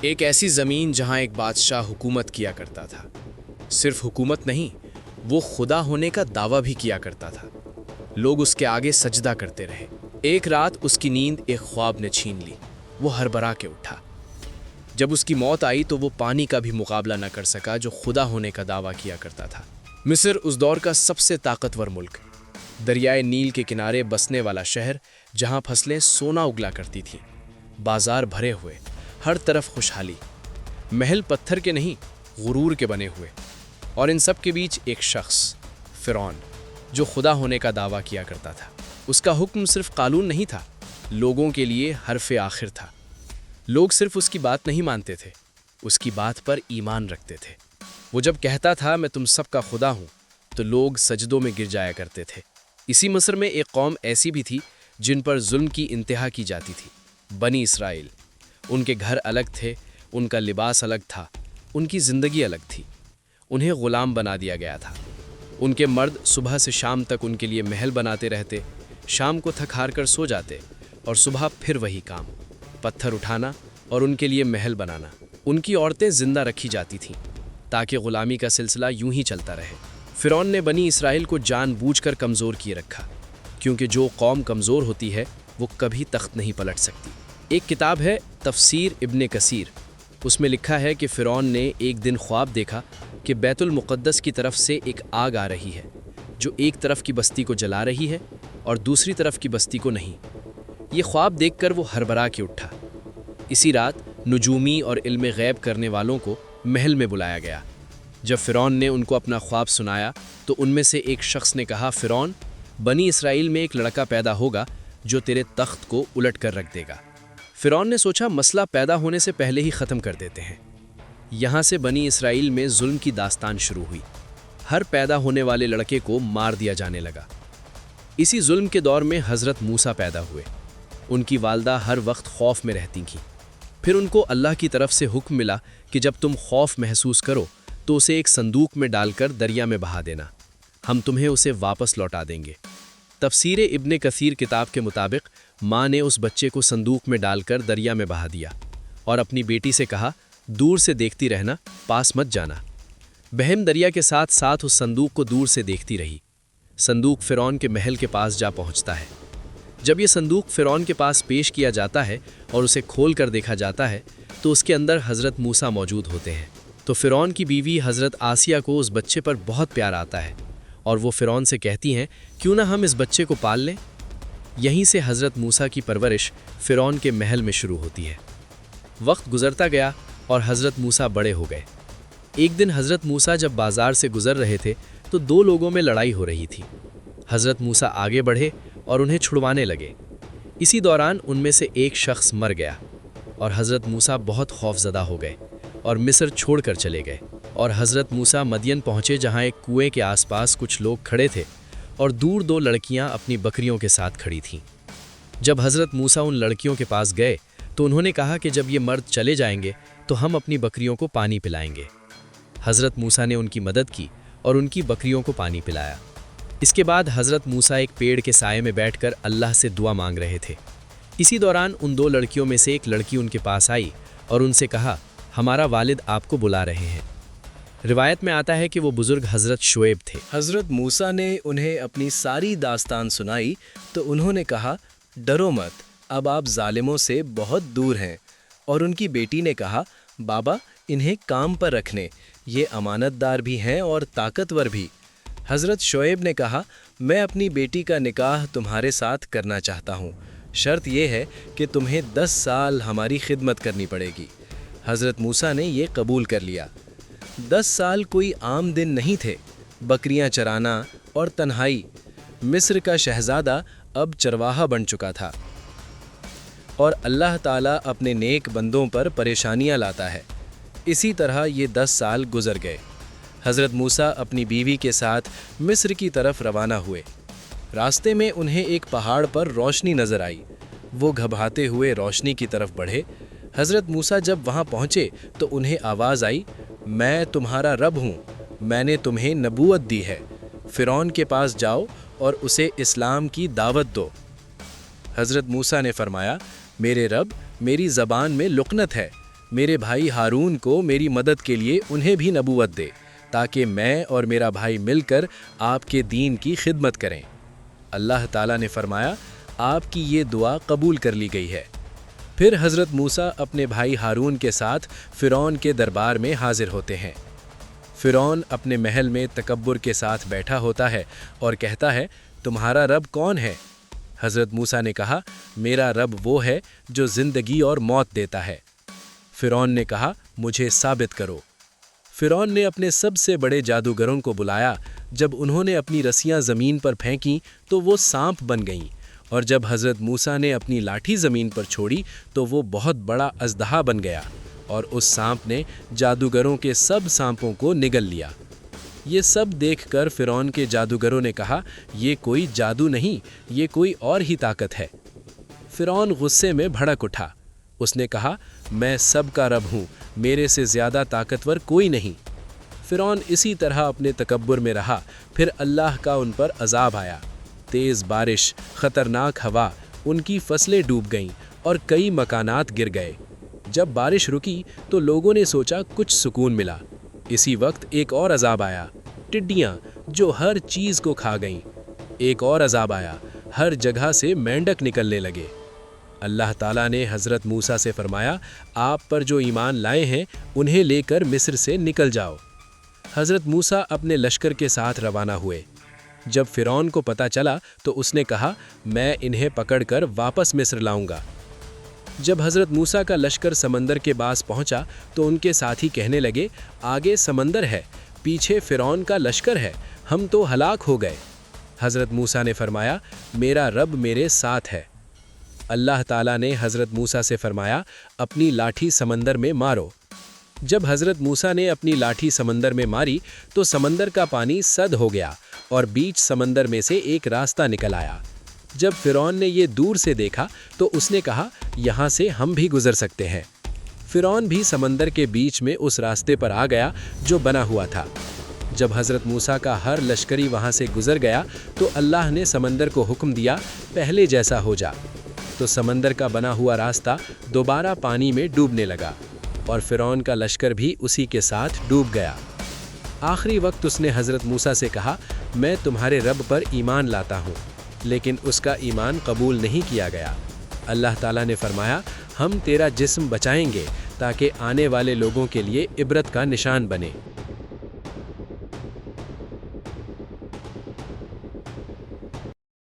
ایک ایسی زمین جہاں ایک بادشاہ حکومت کیا کرتا تھا۔ صرف حکومت نہیں، وہ خدا ہونے کا دعویٰ بھی کیا کرتا تھا۔ لوگ اس کے آگے سجدہ کرتے رہے۔ ایک رات اس کی نیند ایک خواب نے چھین لی۔ وہ ہڑبڑا کے اٹھا۔ جب اس کی موت آئی تو وہ پانی کا بھی مقابلہ نہ کر سکا جو خدا ہونے کا دعویٰ کیا کرتا تھا۔ مصر اس دور کا سب سے طاقتور ملک، دریائے نیل کے کنارے بسنے والا شہر جہاں فصلیں سونا اگلا کرتی تھیں، بازار بھرے ہوئے، ہر طرف خوشحالی، محل پتھر کے نہیں غرور کے بنے ہوئے، اور ان سب کے بیچ ایک شخص، فرعون، جو خدا ہونے کا دعویٰ کیا کرتا تھا۔ اس کا حکم صرف قانون نہیں تھا، لوگوں کے لیے حرف آخر تھا۔ لوگ صرف اس کی بات نہیں مانتے تھے، اس کی بات پر ایمان رکھتے تھے۔ وہ جب کہتا تھا میں تم سب کا خدا ہوں تو لوگ سجدوں میں گر جایا کرتے تھے۔ اسی مصر میں ایک قوم ایسی بھی تھی جن پر ظلم کی انتہا کی جاتی تھی، بنی اسرائیل۔ ان کے گھر الگ تھے، ان کا لباس الگ تھا، ان کی زندگی الگ تھی۔ انہیں غلام بنا دیا گیا تھا۔ ان کے مرد صبح سے شام تک ان کے لیے محل بناتے رہتے، شام کو تھک ہار کر سو جاتے، اور صبح پھر وہی کام، پتھر اٹھانا اور ان کے لیے محل بنانا۔ ان کی عورتیں زندہ رکھی جاتی تھیں تاکہ غلامی کا سلسلہ یوں ہی چلتا رہے۔ فرعون نے بنی اسرائیل کو جان بوجھ کر کمزور کیے رکھا، کیونکہ جو قوم کمزور ہوتی ہے وہ کبھی تخت نہیں پلٹ سکتی۔ ایک کتاب ہے تفسیر ابن کثیر، اس میں لکھا ہے کہ فرعون نے ایک دن خواب دیکھا کہ بیت المقدس کی طرف سے ایک آگ آ رہی ہے جو ایک طرف کی بستی کو جلا رہی ہے اور دوسری طرف کی بستی کو نہیں۔ یہ خواب دیکھ کر وہ ہڑبڑا کے اٹھا۔ اسی رات نجومی اور علم غیب کرنے والوں کو محل میں بلایا گیا۔ جب فرعون نے ان کو اپنا خواب سنایا تو ان میں سے ایک شخص نے کہا، فرعون، بنی اسرائیل میں ایک لڑکا پیدا ہوگا جو تیرے تخت کو الٹ کر رکھ دے گا۔ فرعون نے سوچا مسئلہ پیدا ہونے سے پہلے ہی ختم کر دیتے ہیں۔ یہاں سے بنی اسرائیل میں ظلم کی داستان شروع ہوئی۔ ہر پیدا ہونے والے لڑکے کو مار دیا جانے لگا۔ اسی ظلم کے دور میں حضرت موسیٰ پیدا ہوئے۔ ان کی والدہ ہر وقت خوف میں رہتی تھیں۔ پھر ان کو اللہ کی طرف سے حکم ملا کہ جب تم خوف محسوس کرو تو اسے ایک صندوق میں ڈال کر دریا میں بہا دینا، ہم تمہیں اسے واپس لوٹا دیں گے۔ تفسیر ابن کثیر کتاب کے مطابق ماں نے اس بچے کو صندوق میں ڈال کر دریا میں بہا دیا اور اپنی بیٹی سے کہا، دور سے دیکھتی رہنا، پاس مت جانا۔ بہن دریا کے ساتھ ساتھ اس صندوق کو دور سے دیکھتی رہی۔ صندوق فرعون کے محل کے پاس جا پہنچتا ہے۔ جب یہ صندوق فرعون کے پاس پیش کیا جاتا ہے اور اسے کھول کر دیکھا جاتا ہے تو اس کے اندر حضرت موسیٰ موجود ہوتے ہیں۔ تو فرعون کی بیوی حضرت آسیہ کو اس بچے پر بہت پیار آتا ہے اور وہ فرعون سے کہتی ہیں، کیوں نہ ہم اس بچے کو پال لیں؟ یہیں سے حضرت موسیٰ کی پرورش فرعون کے محل میں شروع ہوتی ہے۔ وقت گزرتا گیا اور حضرت موسیٰ بڑے ہو گئے۔ ایک دن حضرت موسیٰ جب بازار سے گزر رہے تھے تو دو لوگوں میں لڑائی ہو رہی تھی۔ حضرت موسیٰ آگے بڑھے اور انہیں چھڑوانے لگے۔ اسی دوران ان میں سے ایک شخص مر گیا اور حضرت موسیٰ بہت خوف زدہ ہو گئے اور مصر چھوڑ کر چلے گئے۔ اور حضرت موسیٰ مدین پہنچے جہاں ایک کنویں کے آس پاس کچھ لوگ کھڑے تھے اور دور دو لڑکیاں اپنی بکریوں کے ساتھ کھڑی تھیں۔ جب حضرت موسیٰ ان لڑکیوں کے پاس گئے تو انہوں نے کہا کہ جب یہ مرد چلے جائیں گے تو ہم اپنی بکریوں کو پانی پلائیں گے۔ حضرت موسیٰ نے ان کی مدد کی اور ان کی بکریوں کو پانی پلایا۔ اس کے بعد حضرت موسیٰ ایک پیڑ کے سائے میں بیٹھ کر اللہ سے دعا مانگ رہے تھے۔ اسی دوران ان دو لڑکیوں میں سے ایک لڑکی ان کے پاس آئی اور ان سے کہا، ہمارا والد آپ کو بلا رہے ہیں۔ روایت میں آتا ہے کہ وہ بزرگ حضرت شعیب تھے۔ حضرت موسیٰ نے انہیں اپنی ساری داستان سنائی تو انہوں نے کہا، ڈرو مت، اب آپ ظالموں سے بہت دور ہیں۔ اور ان کی بیٹی نے کہا، بابا انہیں کام پر رکھنے، یہ امانت دار بھی ہیں اور طاقتور بھی۔ حضرت شعیب نے کہا، میں اپنی بیٹی کا نکاح تمہارے ساتھ کرنا چاہتا ہوں، شرط یہ ہے کہ تمہیں 10 سال ہماری خدمت کرنی پڑے گی۔ حضرت موسیٰ نے یہ قبول کر لیا۔ 10 سال کوئی عام دن نہیں تھے، بکریاں چرانا اور تنہائی۔ مصر کا شہزادہ اب چرواہا بن چکا تھا اور اللہ تعالیٰ اپنے نیک بندوں پر پریشانیاں لاتا ہے۔ اسی طرح یہ 10 سال گزر گئے۔ حضرت موسیٰ اپنی بیوی کے ساتھ مصر کی طرف روانہ ہوئے۔ راستے میں انہیں ایک پہاڑ پر روشنی نظر آئی۔ وہ گھبراتے ہوئے روشنی کی طرف بڑھے۔ حضرت موسیٰ جب وہاں پہنچے تو انہیں آواز آئی، میں تمہارا رب ہوں، میں نے تمہیں نبوت دی ہے، فرعون کے پاس جاؤ اور اسے اسلام کی دعوت دو۔ حضرت موسیٰ نے فرمایا، میرے رب، میری زبان میں لقنت ہے، میرے بھائی ہارون کو میری مدد کے لیے انہیں بھی نبوت دے تاکہ میں اور میرا بھائی مل کر آپ کے دین کی خدمت کریں۔ اللہ تعالیٰ نے فرمایا آپ کی یہ دعا قبول کر لی گئی ہے۔ پھر حضرت موسیٰ اپنے بھائی ہارون کے ساتھ فرعون کے دربار میں حاضر ہوتے ہیں۔ فرعون اپنے محل میں تکبر کے ساتھ بیٹھا ہوتا ہے اور کہتا ہے تمہارا رب کون ہے؟ حضرت موسیٰ نے کہا میرا رب وہ ہے جو زندگی اور موت دیتا ہے۔ فرعون نے کہا مجھے ثابت کرو۔ فرعون نے اپنے سب سے بڑے جادوگروں کو بلایا۔ جب انہوں نے اپنی رسیاں زمین پر پھینکیں تو وہ سانپ بن گئیں، اور جب حضرت موسیٰ نے اپنی لاٹھی زمین پر چھوڑی تو وہ بہت بڑا اژدہا بن گیا، اور اس سانپ نے جادوگروں کے سب سانپوں کو نگل لیا۔ یہ سب دیکھ کر فرعون کے جادوگروں نے کہا یہ کوئی جادو نہیں، یہ کوئی اور ہی طاقت ہے۔ فرعون غصے میں بھڑک اٹھا۔ اس نے کہا میں سب کا رب ہوں، میرے سے زیادہ طاقتور کوئی نہیں۔ فرعون اسی طرح اپنے تکبر میں رہا۔ پھر اللہ کا ان پر عذاب آیا۔ تیز بارش، خطرناک ہوا، ان کی فصلیں ڈوب گئیں اور کئی مکانات گر گئے۔ جب بارش رکی تو لوگوں نے سوچا کچھ سکون ملا۔ اسی وقت ایک اور عذاب آیا، ٹڈیاں جو ہر چیز کو کھا گئیں۔ ایک اور عذاب آیا، ہر جگہ سے مینڈک نکلنے لگے۔ اللہ تعالیٰ نے حضرت موسیٰ سے فرمایا آپ پر جو ایمان لائے ہیں انہیں لے کر مصر سے نکل جاؤ۔ حضرت موسیٰ اپنے لشکر کے ساتھ روانہ ہوئے۔ جب فرعون کو پتہ چلا تو اس نے کہا میں انہیں پکڑ کر واپس مصر لاؤں گا۔ جب حضرت موسیٰ کا لشکر سمندر کے پاس پہنچا تو ان کے ساتھی کہنے لگے آگے سمندر ہے، پیچھے فرعون کا لشکر ہے، ہم تو ہلاک ہو گئے۔ حضرت موسیٰ نے فرمایا میرا رب میرے ساتھ ہے۔ اللہ تعالیٰ نے حضرت موسیٰ سے فرمایا اپنی لاٹھی سمندر میں مارو۔ جب حضرت موسیٰ نے اپنی لاٹھی سمندر میں ماری تو سمندر کا پانی سد ہو گیا اور بیچ سمندر میں سے ایک راستہ نکل آیا۔ جب فرعون نے یہ دور سے دیکھا تو اس نے کہا یہاں سے ہم بھی گزر سکتے ہیں۔ فرعون بھی سمندر کے بیچ میں اس راستے پر آ گیا جو بنا ہوا تھا۔ جب حضرت موسیٰ کا ہر لشکری وہاں سے گزر گیا تو اللہ نے سمندر کو حکم دیا پہلے جیسا ہو جا، تو سمندر کا بنا ہوا راستہ دوبارہ پانی میں ڈوبنے لگا اور فرعون کا لشکر بھی اسی کے ساتھ ڈوب گیا۔ آخری وقت اس نے حضرت موسیٰ سے کہا میں تمہارے رب پر ایمان لاتا ہوں، لیکن اس کا ایمان قبول نہیں کیا گیا۔ اللہ تعالیٰ نے فرمایا ہم تیرا جسم بچائیں گے تاکہ آنے والے لوگوں کے لیے عبرت کا نشان بنے۔